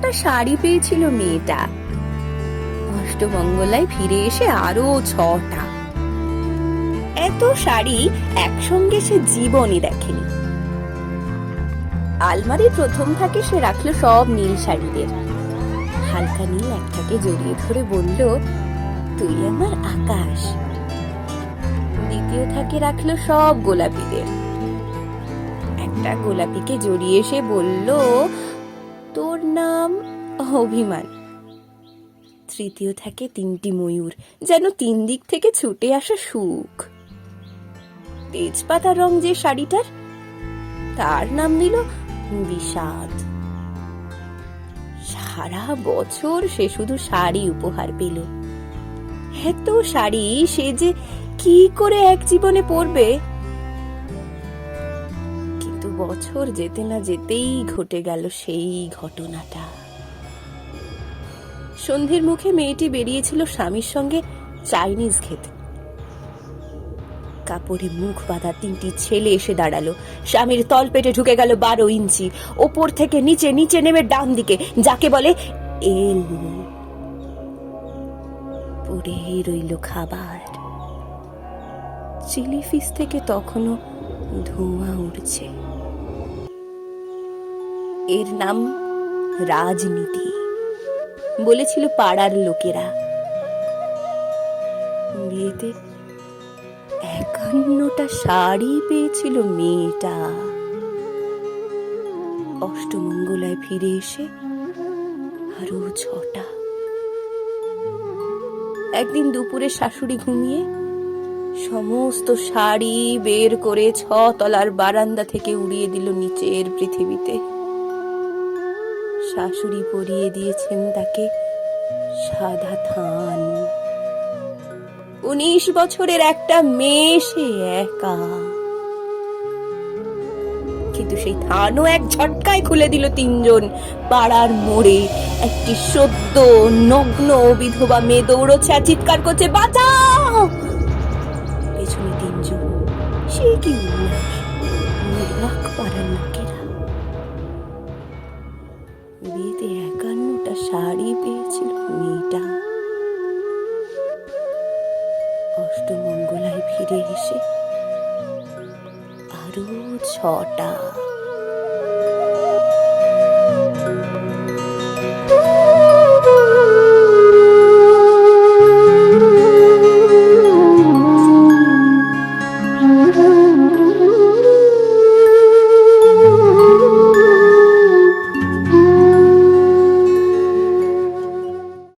একান্নটা শাড়ি পেয়েছিল মেয়েটা। অষ্টমঙ্গলায় ফিরে এসে আরো 6টা। এত শাড়ি একসঙ্গে সে জীবনই দেখেনি। আলমারির প্রথম থাকে সে রাখলো সব নীল শাড়িদের। হালকা নীল একটাকে জড়িয়ে ধরে বলল, তুই আমার আকাশ। দ্বিতীয় থাকে রাখলো সব গোলাপিদের। একটা গোলাপিকে জড়িয়ে সে বলল, তোর নাম অভিমান। তৃতীয় থাকে 3টি ময়ূর, যেন 3 দিক থেকে ছুটে আসা সুখ। তেজপাতা রং যে শাড়িটার, তার নাম দিল বিষাদ। সারা বছর সে শুধু শাড়ি উপহার পেল। এত শাড়ি সে যে কি করে এক জীবনে পরবে। কিন্তু বছর যেতে না যেতেই ঘটে গেল সেই ঘটনাটা। সন্ধ্যের মুখে মেয়েটি বেরিয়েছিল স্বামীর সঙ্গে চাইনিজ খেতে। কাপড়ে মুখ বাঁধা 3টি ছেলে এসে দাঁড়ালো। স্বামীর তলপেটে ঢুকে গেল 12 ইঞ্চি। ওপর থেকে নিচে, নিচে নেমে ডান দিকে, যাকে বলে এল। পড়ে রইল খাবার। চিলি ফিশ থেকে তখনও ধোঁয়া উঠছে। এর নাম রাজনীতি বলেছিল পাড়ার লোকেরা। বিয়েতে 51টা শাড়ি পেয়েছিল মেয়েটা। অষ্টমঙ্গলায় ফিরে এসে আরো 6টা। একদিন দুপুরে শাশুড়ি ঘুমিয়ে সমস্ত শাড়ি বের করে 6 তলার বারান্দা থেকে উড়িয়ে দিল নিচের পৃথিবীতে। শাশুড়ি পরিয়ে দিয়েছেন তাকে সাদা থান। 19 বছরের একটা মেয়ে সে একা। কিন্তু সেই থানও এক ঝটকায় খুলে দিল 3 জন। পাড়ার মোড়ে একটি সদ্য নগ্ন বিধবা মেয়ে দৌড়চ্ছে আর চিৎকার করছে, বাঁচাও। পেছনে 3 জন। সে কি উল্লাস! নির্বাক পাড়ার লোকেরা। বিয়েতে 51টা শাড়ি পেয়েছিল মেয়েটা। অষ্টমঙ্গলায় ফিরে এসে আরো 6টা।